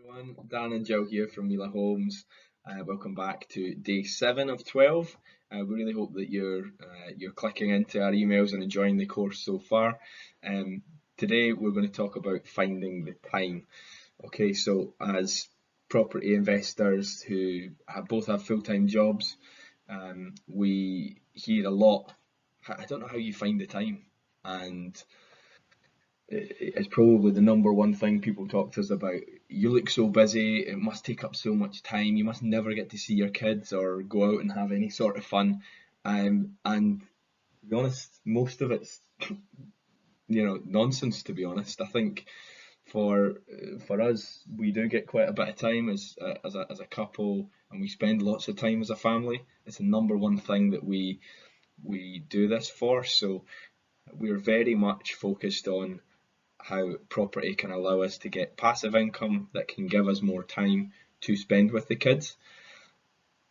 Everyone, Dan and Gill here from Mila Homes. Welcome back to day 7 of 12. We really hope that you're clicking into our emails and enjoying the course so far. Today we're going to talk about finding the time. Okay, so as property investors who both have full-time jobs, we hear a lot. I don't know how you find the time, and it's probably the number one thing people talk to us about. You look so busy, it must take up so much time, you must never get to see your kids or go out and have any sort of fun. And to be honest, most of it's nonsense, to be honest. I think for us, we do get quite a bit of time as a couple, and we spend lots of time as a family. It's the number one thing that we do this for. So we're very much focused on how property can allow us to get passive income that can give us more time to spend with the kids.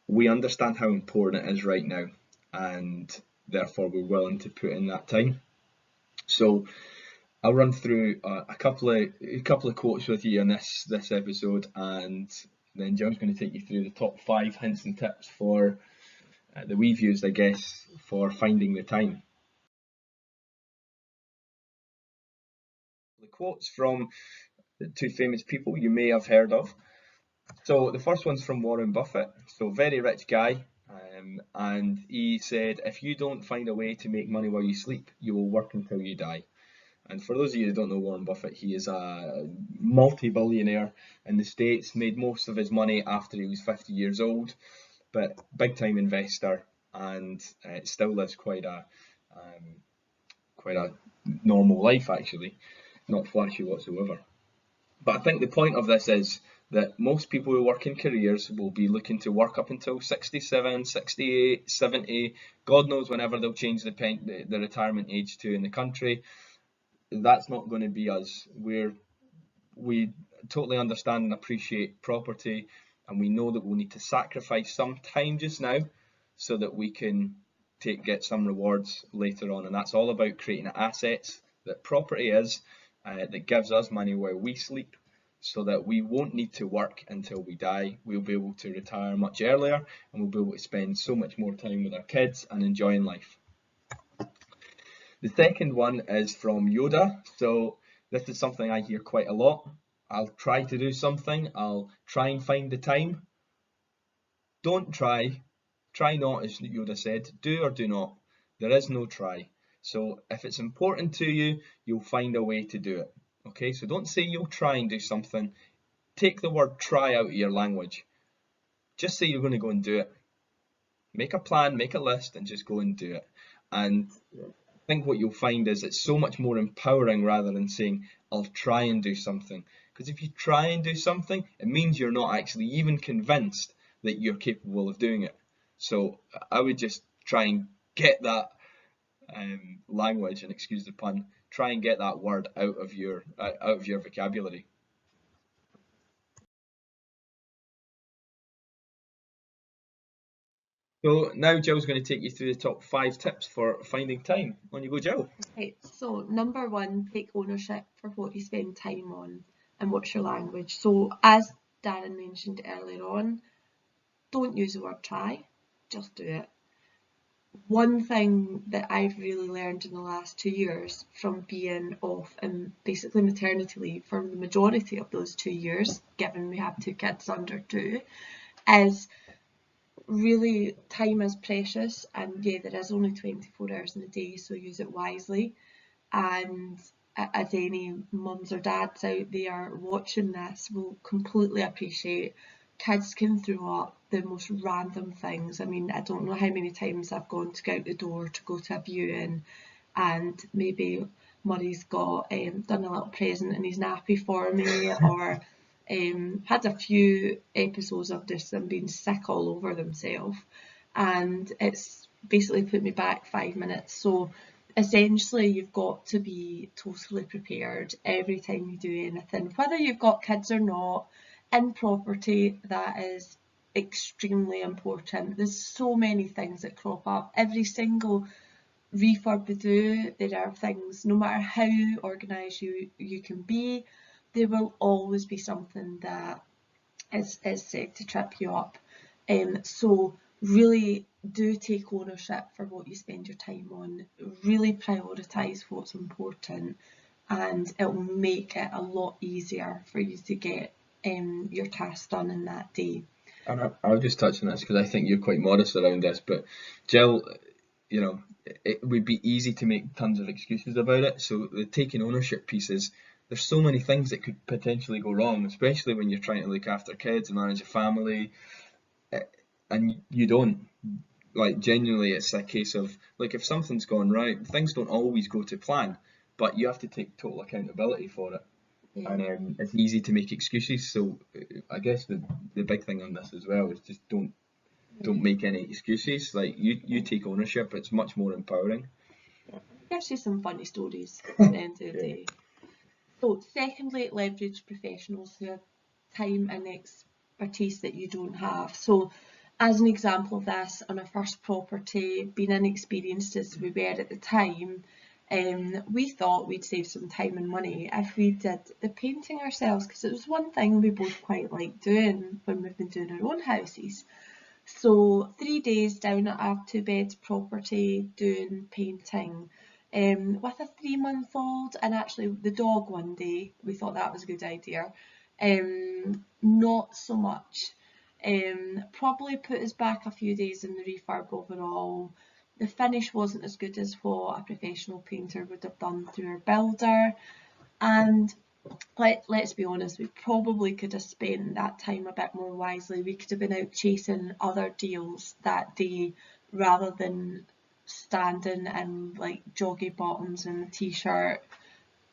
We understand how important it is right now, and therefore we're willing to put in that time. So I'll run through a couple of quotes with you in this episode, and then John's going to take you through the top 5 hints and tips for that we've used, I guess, for finding the time. The quotes from the 2 famous people you may have heard of. So the first one's from Warren Buffett, so very rich guy, and he said, if you don't find a way to make money while you sleep, you will work until you die. And for those of you who don't know Warren Buffett, he is a multi-billionaire in the States, made most of his money after he was 50 years old, but big time investor, and still lives quite a normal life actually, not flashy whatsoever. But I think the point of this is that most people who work in careers will be looking to work up until 67, 68, 70, God knows whenever they'll change the retirement age to in the country. That's not going to be us. We totally understand and appreciate property, and we know that we'll need to sacrifice some time just now so that we can get some rewards later on. And that's all about creating assets that property is, that gives us money while we sleep, so that we won't need to work until we die. We'll be able to retire much earlier, and we'll be able to spend so much more time with our kids and enjoying life. The second one is from Yoda. So this is something I hear quite a lot. I'll try to do something, I'll try and find the time. Don't try, try not, as Yoda said. Do or do not. There is no try. So if it's important to you, you'll find a way to do it. Okay, so don't say you'll try and do something. Take the word try out of your language. Just say you're going to go and do it. Make a plan, make a list, and just go and do it. And I think what you'll find is it's so much more empowering rather than saying, I'll try and do something. Because if you try and do something, it means you're not actually even convinced that you're capable of doing it. So I would just try and get that language, and excuse the pun, try and get that word out of your vocabulary. So now Jill's going to take you through the top 5 tips for finding time. On you go, Jill. Right, so number 1, take ownership for what you spend time on and what's your language. So as Darren mentioned earlier on, don't use the word try, just do it. One thing that I've really learned in the last 2 years from being off in basically maternity leave for the majority of those 2 years, given we have 2 kids under 2, is really time is precious, and yeah, there is only 24 hours in a day, so use it wisely. And as any mums or dads out there watching this will completely appreciate, kids can throw up the most random things. I mean, I don't know how many times I've gone to go out the door to go to a viewing, and maybe Murray's got done a little present in his nappy for me, or had a few episodes of just them being sick all over themselves, and it's basically put me back 5 minutes. So essentially you've got to be totally prepared every time you do anything, whether you've got kids or not. In property, that is extremely important. There's so many things that crop up every single refurb we do. There are things, no matter how organised you can be, there will always be something that is said to trip you up. So really do take ownership for what you spend your time on. Really prioritise what's important, and it will make it a lot easier for you to get your tasks done in that day. And I'll just touch on this because I think you're quite modest around this, but Jill, you know, it would be easy to make tons of excuses about it. So the taking ownership piece is, there's so many things that could potentially go wrong, especially when you're trying to look after kids and manage a family, and you don't. Like, genuinely, it's a case of, like, if something's gone right, things don't always go to plan, but you have to take total accountability for it. Yeah. And it's easy to make excuses. So I guess the big thing on this as well is just don't make any excuses. Like, you take ownership. It's much more empowering. Gives you some funny stories at the end of the Yeah. day. So secondly, leverage professionals who have time and expertise that you don't have. So as an example of this, on our first property, being inexperienced as we were at the time, we thought we'd save some time and money if we did the painting ourselves, because it was one thing we both quite like doing when we've been doing our own houses. So 3 days down at our 2-bed property doing painting with a 3-month-old and actually the dog one day. We thought that was a good idea. Not so much. Probably put us back a few days in the refurb overall. The finish wasn't as good as what a professional painter would have done through our builder, and let's be honest, we probably could have spent that time a bit more wisely. We could have been out chasing other deals that day rather than standing in like joggy bottoms and a t-shirt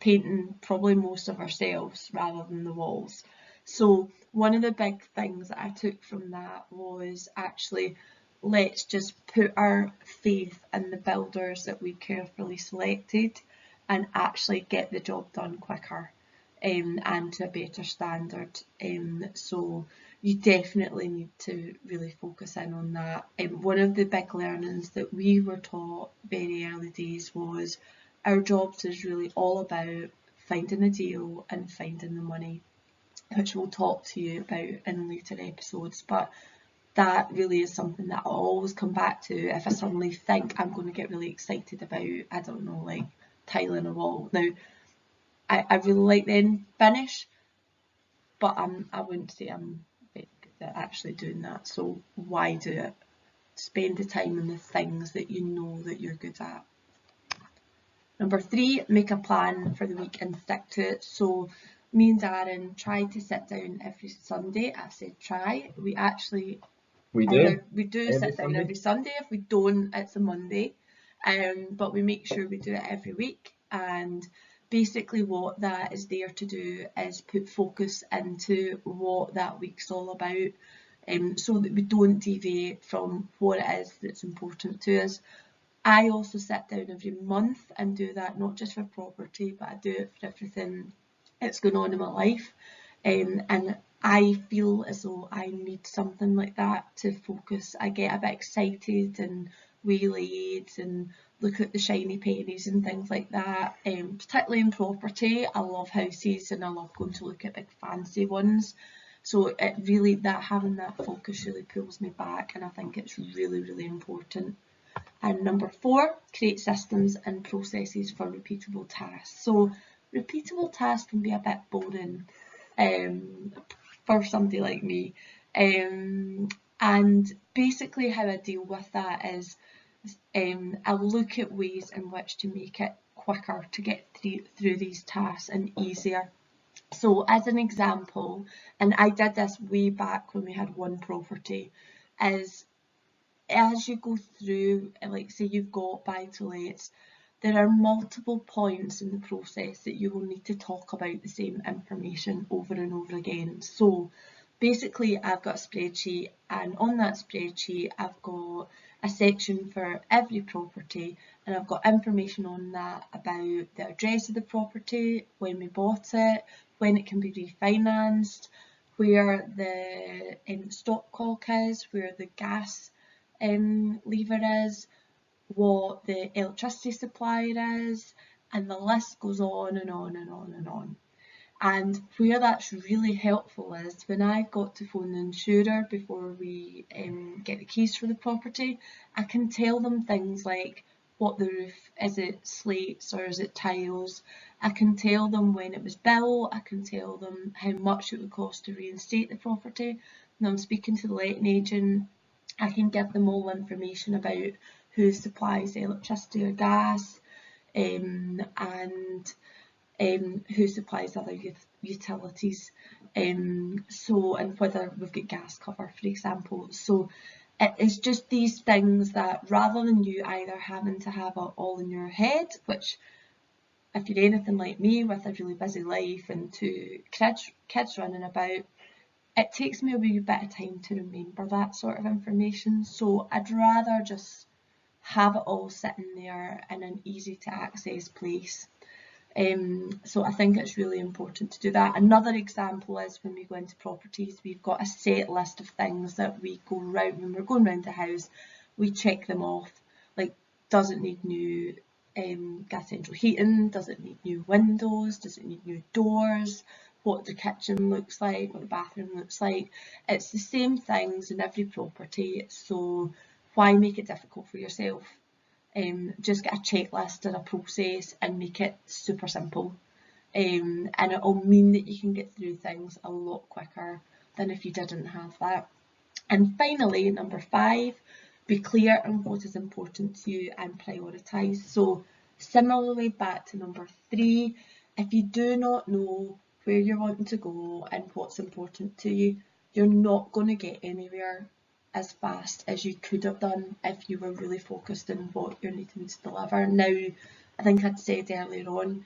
painting probably most of ourselves rather than the walls. So one of the big things that I took from that was actually, let's just put our faith in the builders that we carefully selected and actually get the job done quicker. And to a better standard. So you definitely need to really focus in on that. One of the big learnings that we were taught very early days was our jobs is really all about finding a deal and finding the money, which we'll talk to you about in later episodes. But that really is something that I'll always come back to if I suddenly think I'm going to get really excited about, I don't know, like tiling a wall. Now, I really like the end finish, but I wouldn't say I'm very good at actually doing that. So why do it? Spend the time on the things that you know that you're good at. Number 3, make a plan for the week and stick to it. So me and Darren try to sit down every Sunday. I said try. We actually We do. we do Every sit down Sunday. every Sunday. If we don't, it's a Monday. But we make sure we do it every week. And basically what that is there to do is put focus into what that week's all about, so that we don't deviate from what it is that's important to us. I also sit down every month and do that, not just for property, but I do it for everything that's going on in my life. And I feel as though I need something like that to focus. I get a bit excited and waylaid and look at the shiny pennies and things like that. Particularly in property, I love houses and I love going to look at big fancy ones. So it really, that having that focus really pulls me back, and I think it's really, really important. And number 4, create systems and processes for repeatable tasks. So repeatable tasks can be a bit boring for somebody like me. And basically how I deal with that is I look at ways in which to make it quicker to get through these tasks and easier. So as an example, and I did this way back when we had one property, is as you go through, like say you've got buy-to-lets, there are multiple points in the process that you will need to talk about the same information over and over again. So basically I've got a spreadsheet, and on that spreadsheet I've got a section for every property, and I've got information on that about the address of the property, when we bought it, when it can be refinanced, where the stopcock is, where the gas lever is, what the electricity supplier is, and the list goes on and on and on and on. And where that's really helpful is when I've got to phone the insurer before we get the keys for the property, I can tell them things like what the roof, is it slates or is it tiles? I can tell them when it was built, I can tell them how much it would cost to reinstate the property. When I'm speaking to the letting agent, I can give them all information about who supplies electricity or gas, and who supplies other utilities, and whether we've got gas cover, for example. So it is just these things that, rather than you either having to have it all in your head, which if you're anything like me with a really busy life and two kids running about, it takes me a wee bit of time to remember that sort of information. So I'd rather just have it all sitting there in an easy to access place. So I think it's really important to do that. Another example is when we go into properties, we've got a set list of things that we go round when we're going round the house. We check them off, like, does it need new gas central heating, does it need new windows, does it need new doors, what the kitchen looks like, what the bathroom looks like. It's the same things in every property, so why make it difficult for yourself? Just get a checklist and a process and make it super simple, and it'll mean that you can get through things a lot quicker than if you didn't have that. And finally, number 5, be clear on what is important to you and prioritise. So similarly, back to number 3, if you do not know where you're wanting to go and what's important to you, you're not going to get anywhere as fast as you could have done if you were really focused on what you're needing to deliver. Now, I think I'd said earlier on,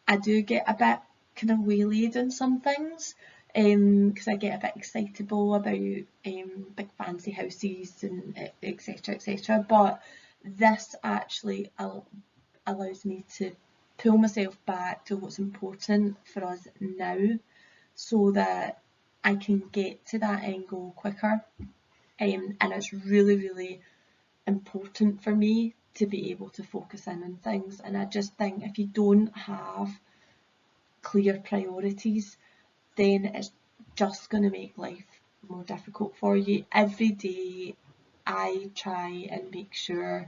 I do get a bit kind of waylaid on some things, because I get a bit excitable about big fancy houses and etc, etc. But this actually allows me to pull myself back to what's important for us now, so that I can get to that end goal quicker. And it's really, really important for me to be able to focus in on things. And I just think if you don't have clear priorities, then it's just going to make life more difficult for you. Every day I try and make sure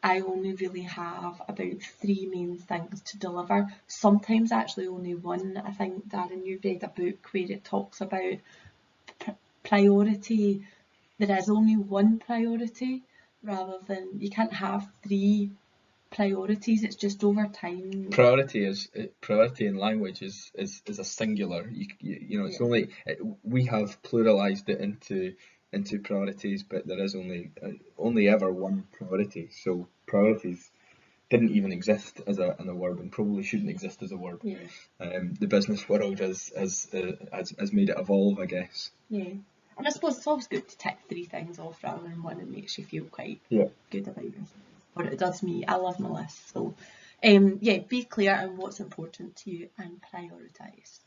I only really have about 3 main things to deliver. Sometimes actually only 1. I think, Darren, you've read a book where it talks about priority. There is only 1 priority, rather than, you can't have 3 priorities. It's just over time. Priority in language is a singular. You know, it's only we have pluralized it into priorities, but there is only ever 1 priority. So priorities didn't even exist as a word, and probably shouldn't exist as a word. Yeah. The business world has made it evolve, I guess. Yeah. And I suppose it's always good to tick 3 things off rather than 1. It makes you feel quite good about yourself. But it does me. I love my list. So, yeah, be clear on what's important to you and prioritise.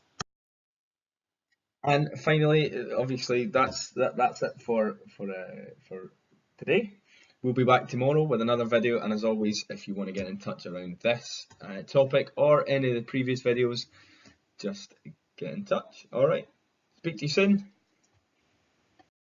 And finally, obviously, that's it for today. We'll be back tomorrow with another video, and as always, if you want to get in touch around this topic or any of the previous videos, just get in touch. All right, speak to you soon.